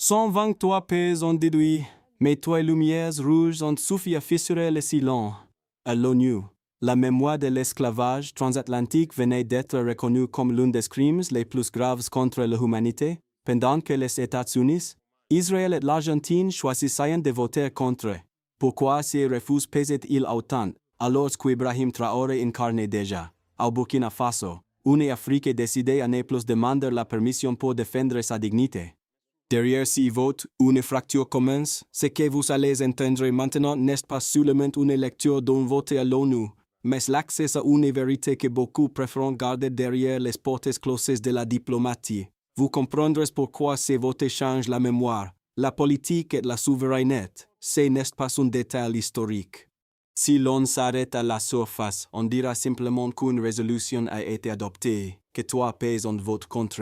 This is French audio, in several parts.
123 pays ont déduit, mais toi lumières rouges ont suffi à fissurer le silence. À l'ONU, la mémoire de l'esclavage transatlantique venait d'être reconnue comme l'un des crimes les plus graves contre l'humanité, pendant que les États-Unis, Israël et l'Argentine choisissaient de voter contre. Pourquoi ces refus pesaient-ils autant, alors qu'Ibrahim Traoré incarnait déjà, au Burkina Faso, une Afrique décidée à ne plus demander la permission pour défendre sa dignité? Derrière ces votes, une fracture commence. Ce que vous allez entendre maintenant n'est pas seulement une lecture d'un vote à l'ONU, mais l'accès à une vérité que beaucoup préfèrent garder derrière les portes closes de la diplomatie. Vous comprendrez pourquoi ces votes changent la mémoire, la politique et la souveraineté. Ce n'est pas un détail historique. Si l'on s'arrête à la surface, on dira simplement qu'une résolution a été adoptée, que 3 pays ont voté contre,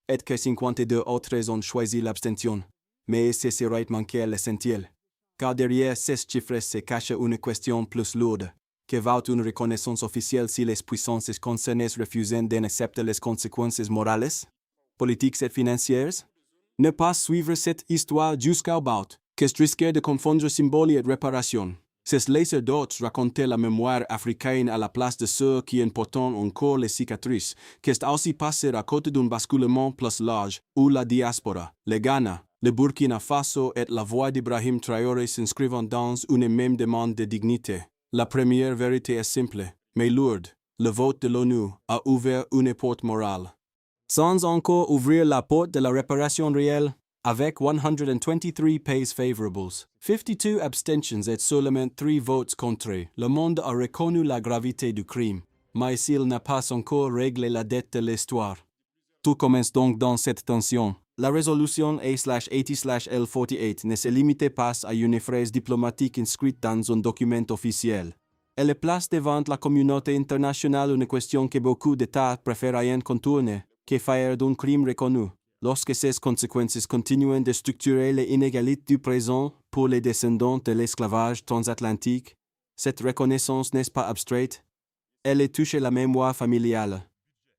et que 52 autres ont choisi l'abstention. Mais ce serait manquer l'essentiel. Car derrière ces chiffres se cache une question plus lourde. Que vaut une reconnaissance officielle si les puissances concernées refusent d'accepter les conséquences morales, politiques et financières? Ne pas suivre cette histoire jusqu'au bout, qu'est risquer de confondre symbole et réparation. C'est laisser d'autres raconter la mémoire africaine à la place de ceux qui portent encore les cicatrices, qu'est aussi passer à côté d'un basculement plus large, où la diaspora, le Ghana, le Burkina Faso et la voix d'Ibrahim Traoré s'inscrivent dans une même demande de dignité. La première vérité est simple, mais lourde. Le vote de l'ONU a ouvert une porte morale. Sans encore ouvrir la porte de la réparation réelle, avec 123 pays favorables, 52 abstentions et seulement 3 votes contre, le monde a reconnu la gravité du crime, mais il n'a pas encore réglé la dette de l'histoire. Tout commence donc dans cette tension. La résolution A/80/L48 ne se limitait pas à une phrase diplomatique inscrite dans un document officiel. Elle place devant la communauté internationale une question que beaucoup d'États préfèrent contourner, que faire d'un crime reconnu. Lorsque ces conséquences continuent de structurer les inégalités du présent pour les descendants de l'esclavage transatlantique, cette reconnaissance n'est pas abstraite. Elle touche la mémoire familiale.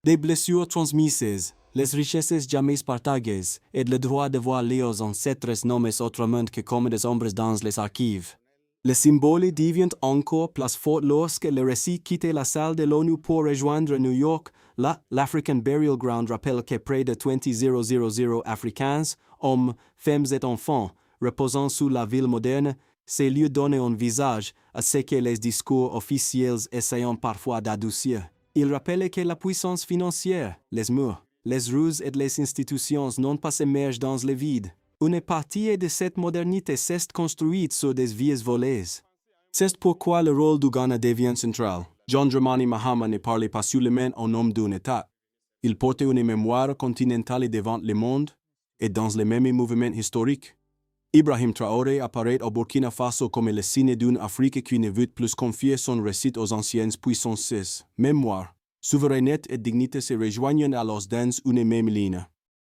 Des blessures transmises, les richesses jamais partagées et le droit de voir leurs ancêtres nommés autrement que comme des ombres dans les archives. Le symbole devient encore plus fort lorsque le récit quitte la salle de l'ONU pour rejoindre New York. Là, l'African Burial Ground rappelle que près de 20,000 Africains, hommes, femmes et enfants, reposant sous la ville moderne, ces lieux donnent un visage à ce que les discours officiels essayent parfois d'adoucir. Il rappelle que la puissance financière, les murs, les ruses et les institutions n'ont pas émergé dans le vide. Une partie de cette modernité s'est construite sur des vies volées. C'est pourquoi le rôle du Ghana devient central. John Dramani Mahama ne parlait pas seulement en nom d'un État. Il portait une mémoire continentale devant le monde et dans les mêmes mouvements historiques. Ibrahim Traoré apparaît au Burkina Faso comme le signe d'une Afrique qui ne veut plus confier son récit aux anciennes puissances. Mémoire, souveraineté et dignité se rejoignent alors dans une même ligne.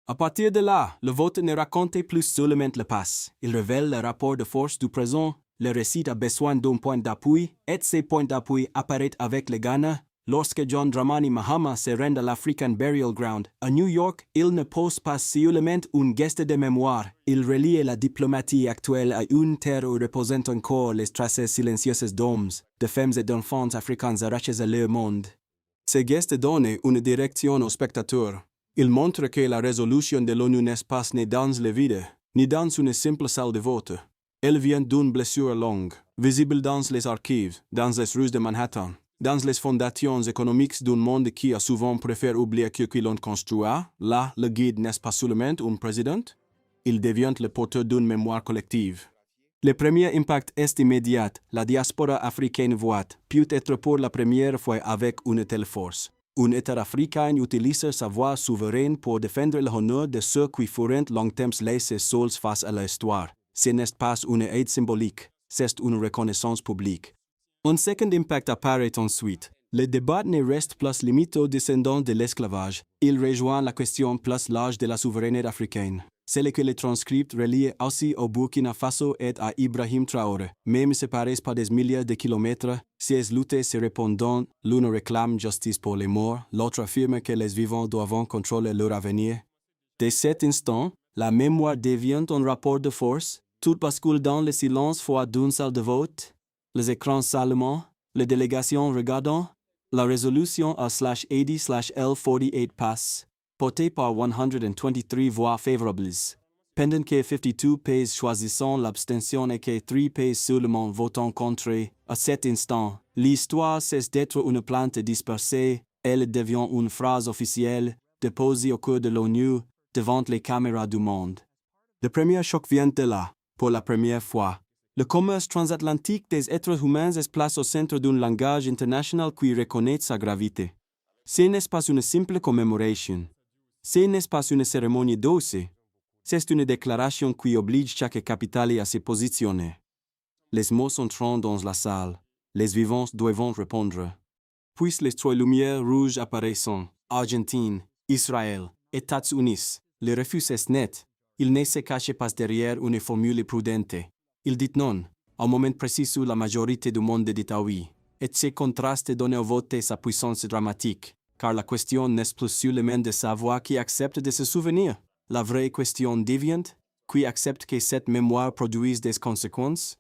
À partir de là, le vote ne raconte plus seulement le passé. Il révèle le rapport de force du présent. Le récit a besoin d'un point d'appui, et ces points d'appui apparaissent avec le Ghana. Lorsque John Dramani Mahama se rend à l'African Burial Ground, à New York, il ne pose pas seulement un geste de mémoire. Il relie la diplomatie actuelle à une terre où reposent encore les traces silencieuses d'hommes, de femmes et d'enfants africains arrachés à leur monde. Ce geste donne une direction aux spectateurs. Il montre que la résolution de l'ONU n'est pas ni dans le vide, ni dans une simple salle de vote. Elle vient d'une blessure longue, visible dans les archives, dans les rues de Manhattan, dans les fondations économiques d'un monde qui a souvent préféré oublier que l'on construit. Là, le guide n'est pas seulement un président, il devient le porteur d'une mémoire collective. Le premier impact est immédiat. La diaspora africaine voit, peut-être pour la première fois avec une telle force. Un État africain utilise sa voix souveraine pour défendre l'honneur de ceux qui furent longtemps laissés seuls face à l'histoire. Ce n'est pas une aide symbolique, c'est une reconnaissance publique. Un second impact apparaît ensuite. Le débat ne reste plus limité aux descendants de l'esclavage. Il rejoint la question plus large de la souveraineté africaine. Celle que les transcripts relient aussi au Burkina Faso et à Ibrahim Traoré. Même séparés par des milliers de kilomètres, ces luttes se répondent, l'une réclame justice pour les morts, l'autre affirme que les vivants doivent contrôler leur avenir. Dès cet instant, La mémoire devient un rapport de force, tout bascule dans le silence froid d'une salle de vote, les écrans s'allument, les délégations regardant, la résolution A/80/L48 passe, portée par 123 voix favorables. Pendant que 52 pays choisissant l'abstention et que 3 pays seulement votant contre, à cet instant, l'histoire cesse d'être une plante dispersée, elle devient une phrase officielle, déposée au cœur de l'ONU, devant les caméras du monde. Le premier choc vient de là, pour la première fois. Le commerce transatlantique des êtres humains est placé au centre d'un langage international qui reconnaît sa gravité. Ce n'est pas une simple commémoration. Ce n'est pas une cérémonie douce. C'est une déclaration qui oblige chaque capitale à se positionner. Les mots sont dans la salle. Les vivants doivent répondre. Puis les trois lumières rouges apparaissent. Argentine, Israël, États-Unis. Le refus est net. Il ne se cache pas derrière une formule prudente. Il dit non, au moment précis où la majorité du monde dit oui. Et ce contraste donne au vote sa puissance dramatique, car la question n'est plus seulement de savoir qui accepte de se souvenir. La vraie question devient, qui accepte que cette mémoire produise des conséquences?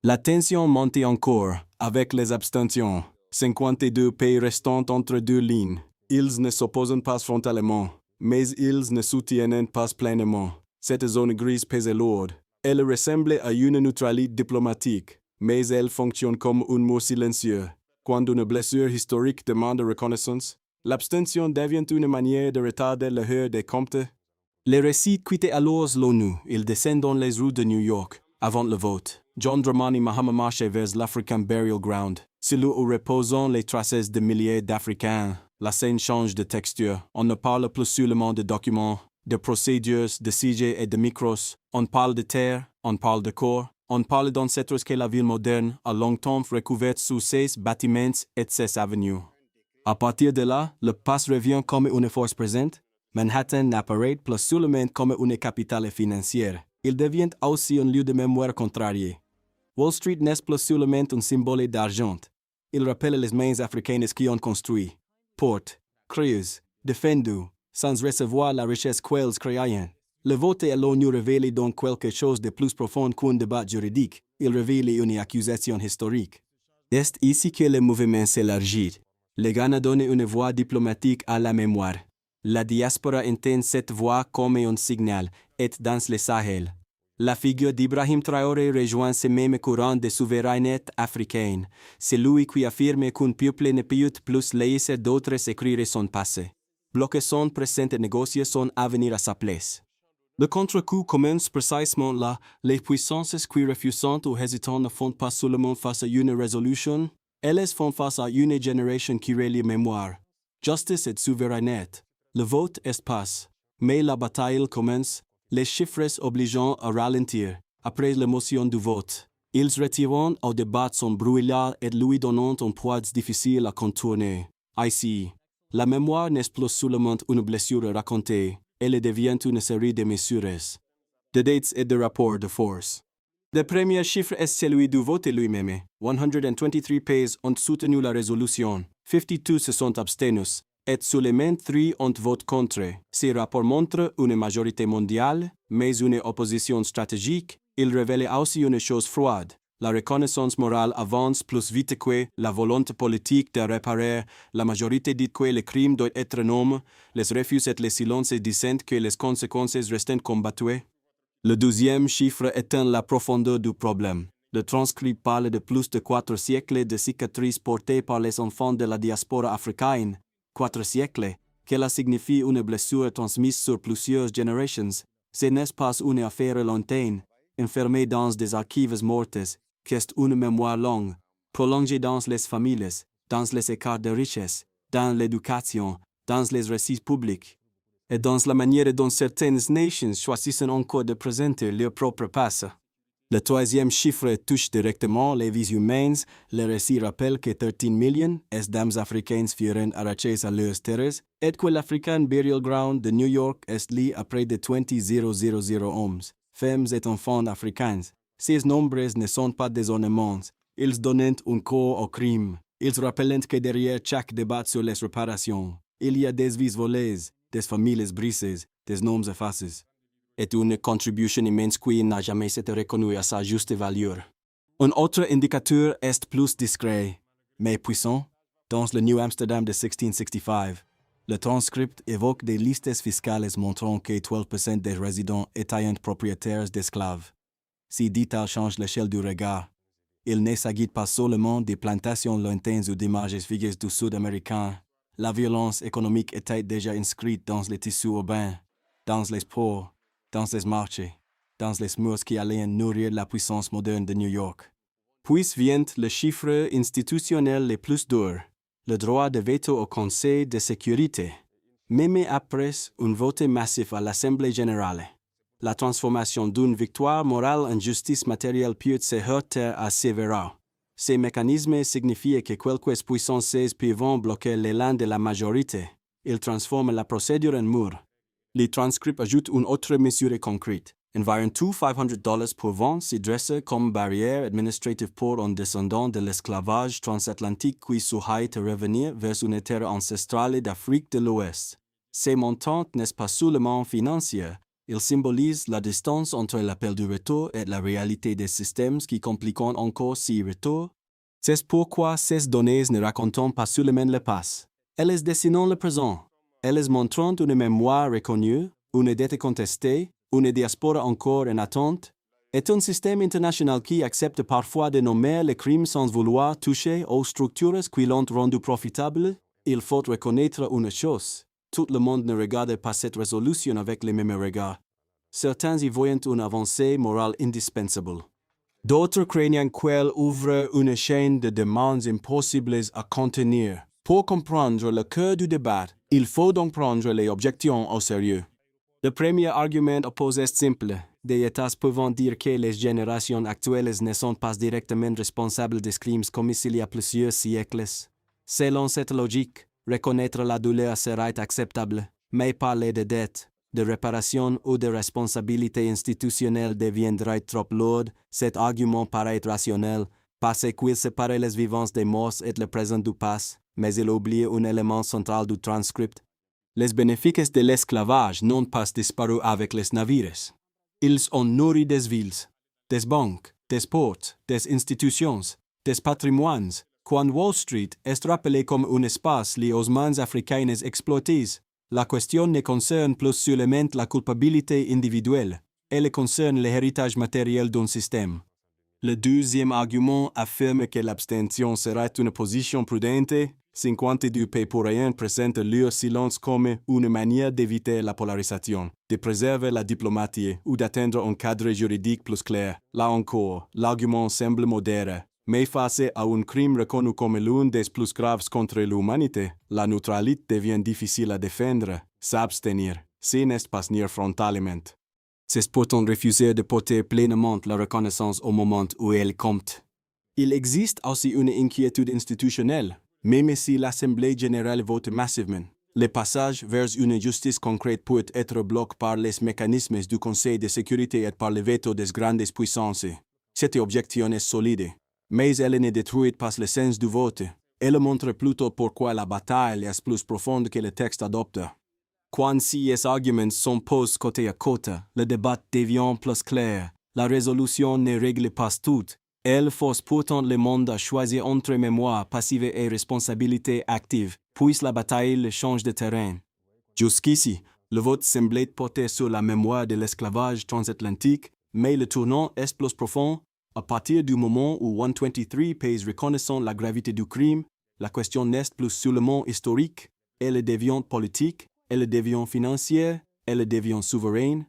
La tension monte encore, avec les abstentions. 52 pays restant entre deux lignes. Ils ne s'opposent pas frontalement, mais ils ne soutiennent pas pleinement. Cette zone grise pèse lourde. Elle ressemble à une neutralité diplomatique, mais elle fonctionne comme un mot silencieux. Quand une blessure historique demande reconnaissance, l'abstention devient une manière de retarder le heure des comptes. Les récits quittaient alors l'ONU. Ils descendent dans les rues de New York, avant le vote. John Dramani Mahama marchait vers l'African Burial Ground, celui où reposent les traces de milliers d'Africains. La scène change de texture. On ne parle plus seulement de documents, de procédures, de sujets et de micros. On parle de terre, on parle de corps, on parle d'ancêtres que la ville moderne a longtemps recouverte sous ses bâtiments et ses avenues. À partir de là, le passé revient comme une force présente. Manhattan n'apparaît plus seulement comme une capitale financière. Il devient aussi un lieu de mémoire contrarié. Wall Street n'est plus seulement un symbole d'argent. Il rappelle les mains africaines qui ont construit, portent, créent, défendu, sans recevoir la richesse qu'elles créaient. Le vote à l'ONU révèle donc quelque chose de plus profond qu'un débat juridique. Il révèle une accusation historique. C'est ici que le mouvement s'élargit. Le Ghana donne une voix diplomatique à la mémoire. La diaspora entend cette voix comme un signal, et dans le Sahel. La figure d'Ibrahim Traoré rejoint ce même courant de souveraineté africaine. C'est lui qui affirme qu'un peuple ne peut plus laisser d'autres écrire son passé. Bloquer son présent et négocier son avenir à sa place. Le contre-coup commence précisément là. Les puissances qui refusent ou hésitent ne font pas seulement face à une résolution, elles font face à une génération qui relie mémoire, justice et souveraineté. Le vote passe, mais la bataille commence, les chiffres obligeant à ralentir, après l'émotion du vote. Ils retirent au débat son brouillard et lui donnant un poids difficile à contourner. Ici, la mémoire n'est plus seulement une blessure racontée, elle devient une série de mesures, de dates et de rapports de force. Le premier chiffre est celui du vote lui-même. 123 pays ont soutenu la résolution, 52 se sont abstenus, et seulement 3 ont voté contre. Ces rapports montrent une majorité mondiale, mais une opposition stratégique. Ils révèlent aussi une chose froide. La reconnaissance morale avance plus vite que la volonté politique de réparer. La majorité dit que le crime doit être nommé. Les refus et les silences disent que les conséquences restent combattues. Le deuxième chiffre éteint la profondeur du problème. Le transcrit parle de plus de 4 siècles de cicatrices portées par les enfants de la diaspora africaine. 4 siècles, cela signifie une blessure transmise sur plusieurs générations. Ce n'est pas une affaire lointaine, enfermée dans des archives mortes, c'est une mémoire longue, prolongée dans les familles, dans les écarts de richesse, dans l'éducation, dans les récits publics, et dans la manière dont certaines nations choisissent encore de présenter leur propre passé. Le troisième chiffre touche directement les vies humaines. Le récit rappelle que 13 millions d'âmes africaines furent arrachées à leurs terres et que l'African Burial Ground de New York est lié à près de 20,000 hommes, femmes et enfants africains. Ces nombres ne sont pas des ornements. Ils donnent un corps au crime. Ils rappellent que derrière chaque débat sur les réparations, il y a des vies volées, des familles brisées, des noms effacés. est une contribution immense qui n'a jamais été reconnue à sa juste valeur. Un autre indicateur est plus discret, mais puissant. Dans le New Amsterdam de 1665, le transcript évoque des listes fiscales montrant que 12% des résidents étaient propriétaires d'esclaves. Si dit-elle change l'échelle du regard, il ne s'agit pas seulement des plantations lointaines ou d'images figues du Sud américain. La violence économique était déjà inscrite dans les tissus urbains, dans les ports, dans les marchés, dans les murs qui allaient nourrir la puissance moderne de New York. Puis vient le chiffre institutionnel le plus dur, le droit de veto au Conseil de sécurité. Même après un vote massif à l'Assemblée générale, la transformation d'une victoire morale en justice matérielle peut se heurter à sévère. Ces mécanismes signifient que quelques puissances peuvent bloquer l'élan de la majorité. Ils transforment la procédure en mur. Les transcripts ajoutent une autre mesure concrète. Environ $500 pour vente s'y dresse comme barrière administrative pour un descendant de l'esclavage transatlantique qui souhaite revenir vers une terre ancestrale d'Afrique de l'Ouest. Ces montants n'est pas seulement financiers, ils symbolisent la distance entre l'appel du retour et la réalité des systèmes qui compliquent encore ces retours. C'est pourquoi ces données ne racontent pas seulement le passé. Elles dessinent le présent. Elles montrent une mémoire reconnue, une dette contestée, une diaspora encore en attente, est un système international qui accepte parfois de nommer les crimes sans vouloir toucher aux structures qui l'ont rendu profitable. Il faut reconnaître une chose, tout le monde ne regarde pas cette résolution avec les mêmes regards. Certains y voient une avancée morale indispensable. D'autres craignent qu'elle ouvre une chaîne de demandes impossibles à contenir. Pour comprendre le cœur du débat, il faut donc prendre les objections au sérieux. Le premier argument opposé est simple. Des États pouvant dire que les générations actuelles ne sont pas directement responsables des crimes commis il y a plusieurs siècles. Selon cette logique, reconnaître la douleur serait acceptable, mais parler de dette, de réparation ou de responsabilité institutionnelle deviendrait trop lourd. Cet argument paraît rationnel, parce qu'il sépare les vivants des morts et le présent du passé, mais il oublie un élément central du transcript. Les bénéfices de l'esclavage n'ont pas disparu avec les navires. Ils ont nourri des villes, des banques, des ports, des institutions, des patrimoines. Quand Wall Street est rappelé comme un espace lié aux mains africaines exploitées, la question ne concerne plus seulement la culpabilité individuelle, elle concerne l'héritage matériel d'un système. Le deuxième argument affirme que l'abstention serait une position prudente. 52 pays présentent leur silence comme une manière d'éviter la polarisation, de préserver la diplomatie ou d'atteindre un cadre juridique plus clair. Là encore, l'argument semble modéré, mais face à un crime reconnu comme l'un des plus graves contre l'humanité, la neutralité devient difficile à défendre. S'abstenir, c'est n'est pas nier frontalement. C'est pourtant refuser de porter pleinement la reconnaissance au moment où elle compte. Il existe aussi une inquiétude institutionnelle. Même si l'Assemblée générale vote massivement, le passage vers une justice concrète peut être bloqué par les mécanismes du Conseil de sécurité et par le veto des grandes puissances. Cette objection est solide, mais elle n'est détruite par le sens du vote. Elle montre plutôt pourquoi la bataille est plus profonde que le texte adopté. Quand ces arguments sont posés côte à côte, le débat devient plus clair. La résolution ne règle pas tout. Elle force pourtant le monde à choisir entre mémoire passive et responsabilité active, puis la bataille change de terrain. Jusqu'ici, le vote semblait porter sur la mémoire de l'esclavage transatlantique, mais le tournant est plus profond. À partir du moment où 123 pays reconnaissant la gravité du crime, la question n'est plus seulement historique, elle devient politique, elle devient financière, elle devient souveraine.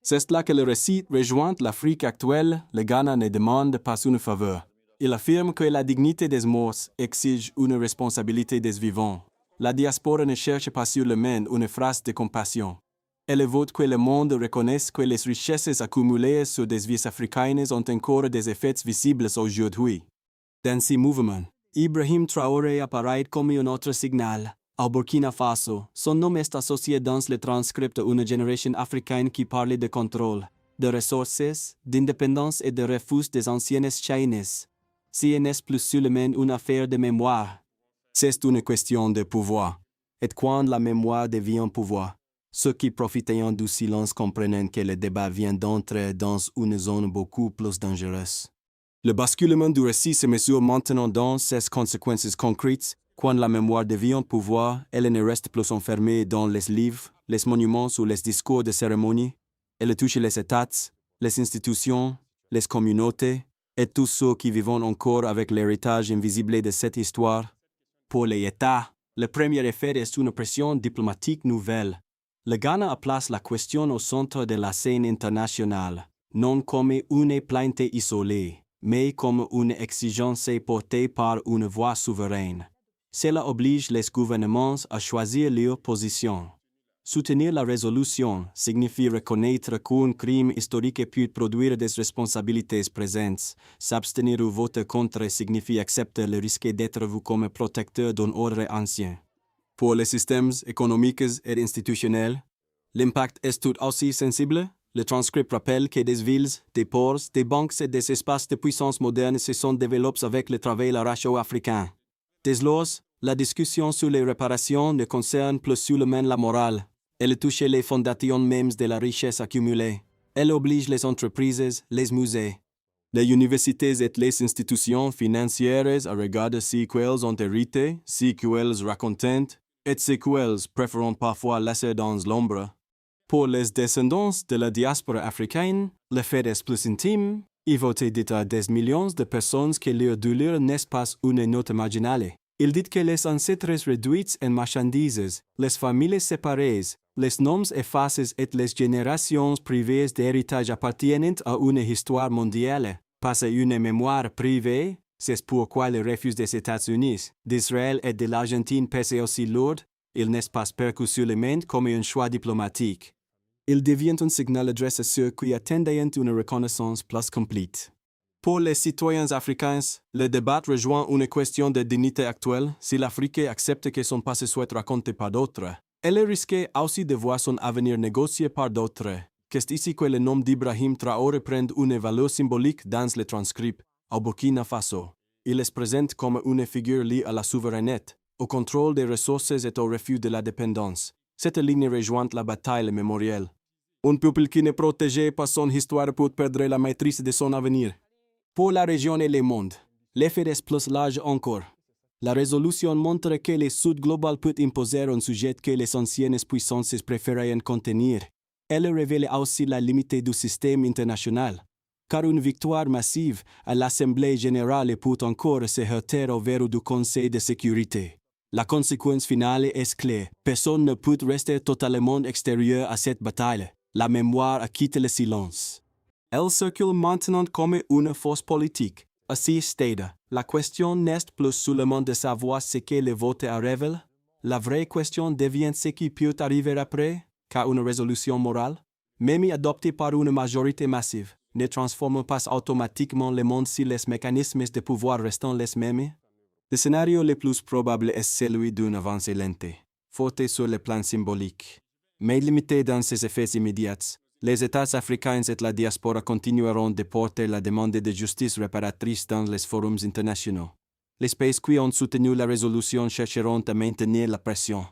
C'est là que le récit rejoint l'Afrique actuelle. Le Ghana ne demande pas une faveur. Il affirme que la dignité des morts exige une responsabilité des vivants. La diaspora ne cherche pas seulement une phrase de compassion. Elle veut que le monde reconnaisse que les richesses accumulées sur des vies africaines ont encore des effets visibles aujourd'hui. Dans ces mouvements, Ibrahim Traoré apparaît comme un autre signal. Au Burkina Faso, son nom est associé dans le transcript d'une génération africaine qui parlait de contrôle, de ressources, d'indépendance et de refus des anciennes chaînes. Ce n'est plus seulement une affaire de mémoire. C'est une question de pouvoir. Et quand la mémoire devient pouvoir, Ceux qui profitent du silence comprennent que le débat vient d'entrer dans une zone beaucoup plus dangereuse. Le basculement du récit se mesure maintenant dans ses conséquences concrètes, quand la mémoire devient pouvoir, elle ne reste plus enfermée dans les livres, les monuments ou les discours de cérémonie. Elle touche les États, les institutions, les communautés, et tous ceux qui vivent encore avec l'héritage invisible de cette histoire. Pour les États, le premier effet est une pression diplomatique nouvelle. Le Ghana place la question au centre de la scène internationale, non comme une plainte isolée, mais comme une exigence portée par une voix souveraine. Cela oblige les gouvernements à choisir leur position. Soutenir la résolution signifie reconnaître qu'un crime historique peut produire des responsabilités présentes. S'abstenir ou voter contre signifie accepter le risque d'être vu comme protecteur d'un ordre ancien. Pour les systèmes économiques et institutionnels, l'impact est tout aussi sensible. Le transcript rappelle que des villes, des ports, des banques et des espaces de puissance modernes se sont développés avec le travail aracho-africain. Dès lors, la discussion sur les réparations ne concerne plus seulement la morale. Elle touche les fondations mêmes de la richesse accumulée. Elle oblige les entreprises, les musées, les universités et les institutions financières à regarder ce qu'elles ont hérité, ce qu'elles racontent, et ce qu'elles préfèrent parfois laisser dans l'ombre. Pour les descendants de la diaspora africaine, le fait est plus intime. Il vote dit à des millions de personnes que leur douleur n'est pas une note marginale. Il dit que les ancêtres réduits en marchandises, les familles séparées, les noms effacés et les générations privées d'héritage appartiennent à une histoire mondiale, pas à une mémoire privée. C'est pourquoi le refus des États-Unis, d'Israël et de l'Argentine pèse aussi lourd. Il n'est pas perçu seulement comme un choix diplomatique. Il devient un signal adressé à ceux qui attendent une reconnaissance plus complète. Pour les citoyens africains, le débat rejoint une question de dignité actuelle. Si l'Afrique accepte que son passé soit raconté par d'autres, elle risque aussi de voir son avenir négocié par d'autres. C'est ici que le nom d'Ibrahim Traoré prend une valeur symbolique dans le transcript au Burkina Faso. Il est présente comme une figure liée à la souveraineté, au contrôle des ressources et au refus de la dépendance. Cette ligne rejoint la bataille mémorielle. Un peuple qui n'est protégé par son histoire peut perdre la maîtrise de son avenir. Pour la région et le monde, l'effet est plus large encore. La résolution montre que le Sud global peut imposer un sujet que les anciennes puissances préféraient contenir. Elle révèle aussi la limite du système international, car une victoire massive à l'Assemblée générale peut encore se heurter au verrou du Conseil de sécurité. La conséquence finale est claire. Personne ne peut rester totalement extérieur à cette bataille. La mémoire a quitté le silence. Elle circule maintenant comme une force politique. À ce stade, la question n'est plus seulement de savoir ce que le vote révèle. La vraie question devient ce qui peut arriver après, car une résolution morale, même adoptée par une majorité massive, ne transforme pas automatiquement le monde si les mécanismes de pouvoir restent les mêmes. Le scénario le plus probable est celui d'une avancée lente, forte sur le plan symbolique, mais limitée dans ses effets immédiats. Les États africains et la diaspora continueront de porter la demande de justice réparatrice dans les forums internationaux. Les pays qui ont soutenu la résolution chercheront à maintenir la pression.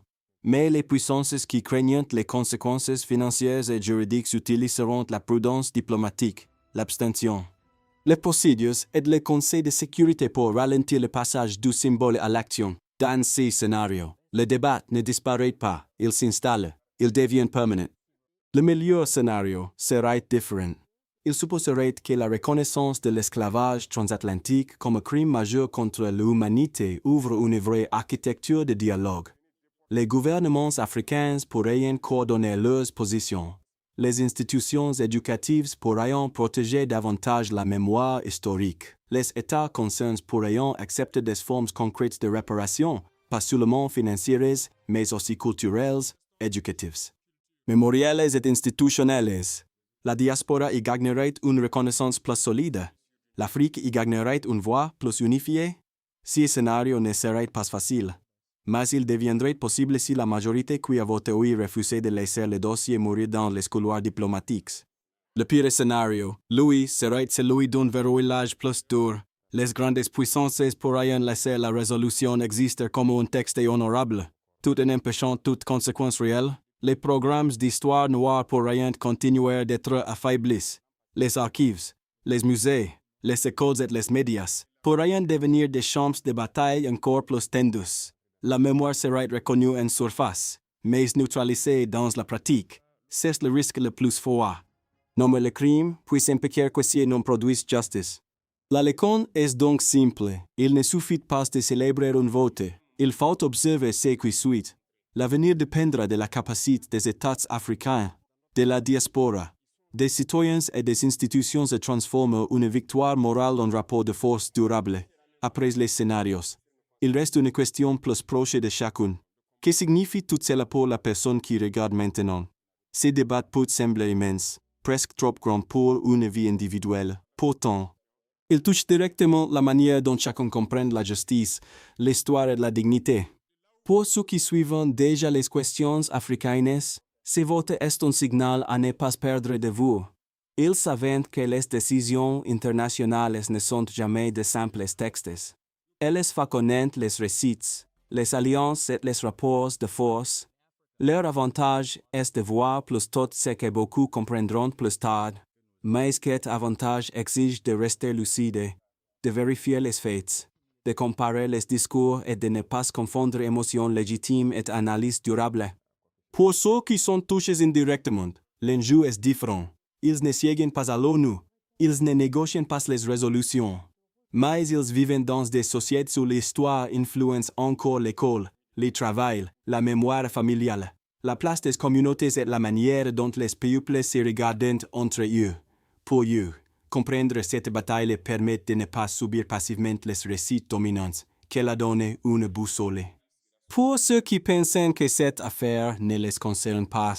Mais les puissances qui craignent les conséquences financières et juridiques utiliseront la prudence diplomatique, l'abstention, les procédures et le Conseil de sécurité pour ralentir le passage du symbole à l'action. Dans ces scénarios, le débat ne disparaît pas, il s'installe, il devient permanent. Le meilleur scénario serait différent. Il supposerait que la reconnaissance de l'esclavage transatlantique comme crime majeur contre l'humanité ouvre une vraie architecture de dialogue. Les gouvernements africains pourraient coordonner leurs positions. Les institutions éducatives pourraient protéger davantage la mémoire historique. Les États concernés pourraient accepter des formes concrètes de réparation, pas seulement financières, mais aussi culturelles, éducatives, mémorielles et institutionnelles. La diaspora y gagnerait une reconnaissance plus solide. L'Afrique y gagnerait une voix plus unifiée. Ce scénario ne serait pas facile, mais il deviendrait possible si la majorité qui a voté oui refusait de laisser le dossier mourir dans les couloirs diplomatiques. Le pire scénario, lui, serait celui d'un verrouillage plus dur. Les grandes puissances pourraient laisser la résolution exister comme un texte honorable, tout en empêchant toute conséquence réelle. Les programmes d'histoire noire pour rien continuèrent d'être affaiblis. Les archives, les musées, les écoles et les médias, pour rien devenir des champs de bataille encore plus tendus. La mémoire serait reconnue en surface, mais neutralisée dans la pratique. C'est le risque le plus fort. Nommer le crime, puis impequer que si non produise justice. La leçon est donc simple. Il ne suffit pas de célébrer un vote. Il faut observer ce qui suit. L'avenir dépendra de la capacité des États africains, de la diaspora, des citoyens et des institutions à transformer une victoire morale en rapport de force durable. Après les scénarios, il reste une question plus proche de chacun. Que signifie tout cela pour la personne qui regarde maintenant? Ces débats peuvent sembler immenses, presque trop grands pour une vie individuelle. Pourtant, ils touchent directement la manière dont chacun comprend la justice, l'histoire et la dignité. Pour ceux qui suivent déjà les questions africaines, ce vote est un signal à ne pas perdre de vue. Ils savent que les décisions internationales ne sont jamais de simples textes. Elles font connaître les récits, les alliances et les rapports de force. Leur avantage est de voir plus tout ce que beaucoup comprendront plus tard. Mais cet avantage exige de rester lucide, de vérifier les faits, de comparer les discours et de ne pas confondre émotions légitimes et analyse durable. Pour ceux qui sont touchés indirectement, l'enjeu est différent. Ils ne siègent pas à l'ONU, ils ne négocient pas les résolutions. Mais ils vivent dans des sociétés où l'histoire influence encore l'école, le travail, la mémoire familiale, la place des communautés et la manière dont les peuples se regardent entre eux. Pour eux, comprendre cette bataille permet de ne pas subir passivement les récits dominants, qu'elle a donné une boussole. Pour ceux qui pensent que cette affaire ne les concerne pas,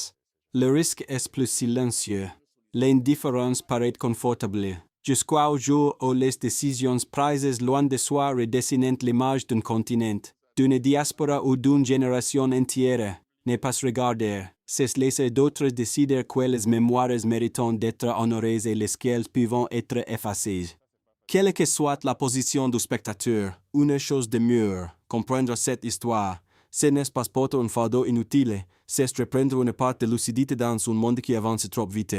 le risque est plus silencieux. L'indifférence paraît confortable, jusqu'au jour où les décisions prises loin de soi redessinent l'image d'un continent, d'une diaspora ou d'une génération entière. Ne pas regarder, c'est laisser d'autres décider quelles mémoires méritent d'être honorées et lesquelles peuvent être effacées. Quelle que soit la position du spectateur, une chose de mieux, comprendre cette histoire, ce n'est pas porter un fardeau inutile, c'est reprendre une part de lucidité dans un monde qui avance trop vite.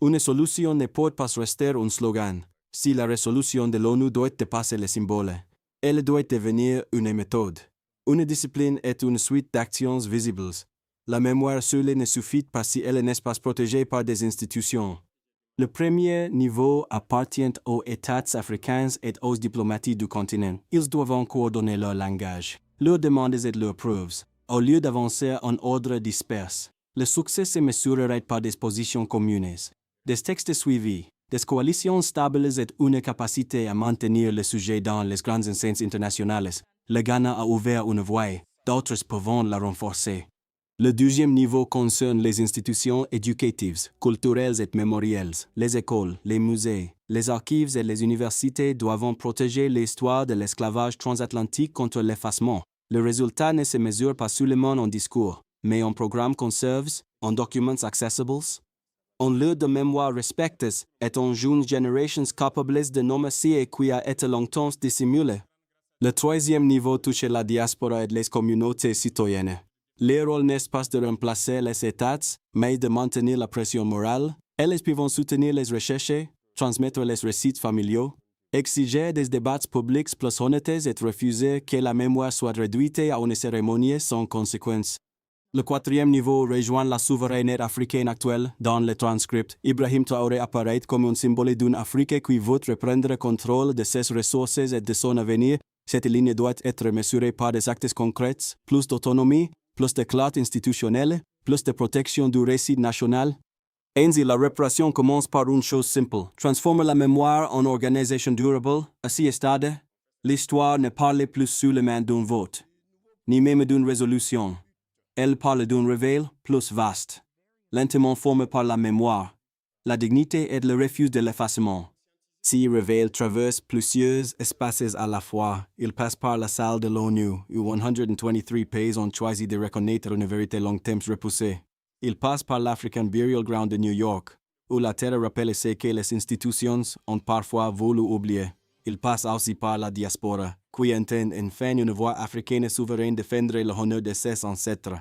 Une solution ne peut pas rester un slogan. Si la résolution de l'ONU doit dépasser les symboles, elle doit devenir une méthode. Une discipline est une suite d'actions visibles. La mémoire seule ne suffit pas si elle n'est pas protégée par des institutions. Le premier niveau appartient aux États africains et aux diplomaties du continent. Ils doivent coordonner leur langage, leurs demandes et leurs preuves, au lieu d'avancer en ordre disperse. Le succès se mesurerait par des positions communes, des textes suivis, des coalitions stables et une capacité à maintenir le sujet dans les grandes instances internationales. Le Ghana a ouvert une voie, d'autres peuvent la renforcer. Le deuxième niveau concerne les institutions éducatives, culturelles et mémorielles. Les écoles, les musées, les archives et les universités doivent protéger l'histoire de l'esclavage transatlantique contre l'effacement. Le résultat ne se mesure pas seulement en discours, mais en programmes conserves, en documents accessibles, en lieux de mémoire respectés et en jeunes générations capables de nommer ce qui a été longtemps dissimulé. Le troisième niveau touche la diaspora et les communautés citoyennes. Le rôle n'est pas de remplacer les États, mais de maintenir la pression morale. Elles peuvent soutenir les recherches, transmettre les récits familiaux, exiger des débats publics plus honnêtes et refuser que la mémoire soit réduite à une cérémonie sans conséquence. Le quatrième niveau rejoint la souveraineté africaine actuelle. Dans le transcript, Ibrahim Traoré apparaît comme un symbole d'une Afrique qui veut reprendre contrôle de ses ressources et de son avenir. Cette ligne doit être mesurée par des actes concrets, plus d'autonomie, plus de clarté institutionnelle, plus de protection du récit national. Ainsi, la réparation commence par une chose simple, transformer la mémoire en organisation durable. À ce stade, l'histoire ne parle plus seulement d'un vote, ni même d'une résolution. Elle parle d'un réveil plus vaste, lentement formé par la mémoire, la dignité et le refus de l'effacement. Si réveil traverse plusieurs espaces à la fois, il passe par la salle de l'ONU, où 123 pays ont choisi de reconnaître une vérité longtemps repoussée. Il passe par l'African Burial Ground de New York, où la terre rappelle ce que les institutions ont parfois voulu oublier. Il passe aussi par la diaspora, qui entend enfin une voix africaine souveraine défendre l'honneur de ses ancêtres.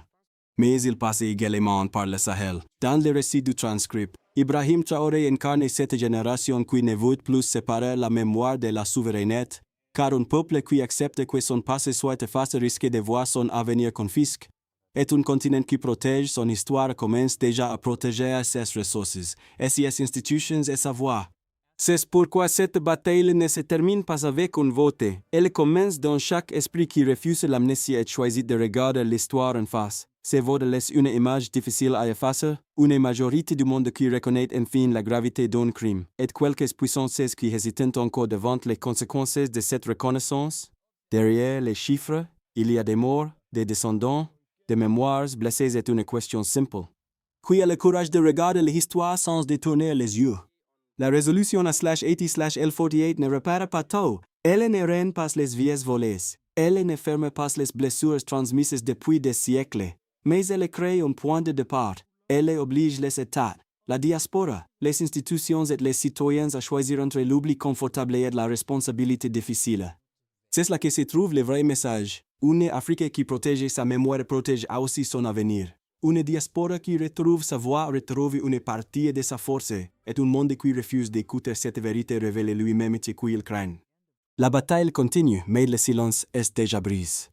mais il passe également par le Sahel. Dans le récit du transcript, Ibrahim Traoré incarne cette génération qui ne veut plus séparer la mémoire de la souveraineté, car un peuple qui accepte que son passé soit effacé risque de voir son avenir confisqué. Et un continent qui protège son histoire commence déjà à protéger ses ressources, et ses institutions et sa voix. C'est pourquoi cette bataille ne se termine pas avec un vote. Elle commence dans chaque esprit qui refuse l'amnésie et choisit de regarder l'histoire en face. Ce vote laisse une image difficile à effacer, une majorité du monde qui reconnaît enfin la gravité d'un crime, et quelques puissances qui hésitent encore devant les conséquences de cette reconnaissance. Derrière les chiffres, il y a des morts, des descendants, des mémoires blessées est une question simple. Qui a le courage de regarder l'histoire sans détourner les yeux? La résolution à /80/L48 ne répare pas tout. Elle ne rend pas les vies volées. Elle ne ferme pas les blessures transmises depuis des siècles. Mais elle crée un point de départ. Elle oblige les États, la diaspora, les institutions et les citoyens à choisir entre l'oubli confortable et la responsabilité difficile. C'est là que se trouve le vrai message. Une Afrique qui protège sa mémoire protège aussi son avenir. Une diaspora qui retrouve sa voix retrouve une partie de sa force, et un monde qui refuse d'écouter cette vérité révélée lui-même ce qu'il craint. La bataille continue, mais le silence est déjà brisé.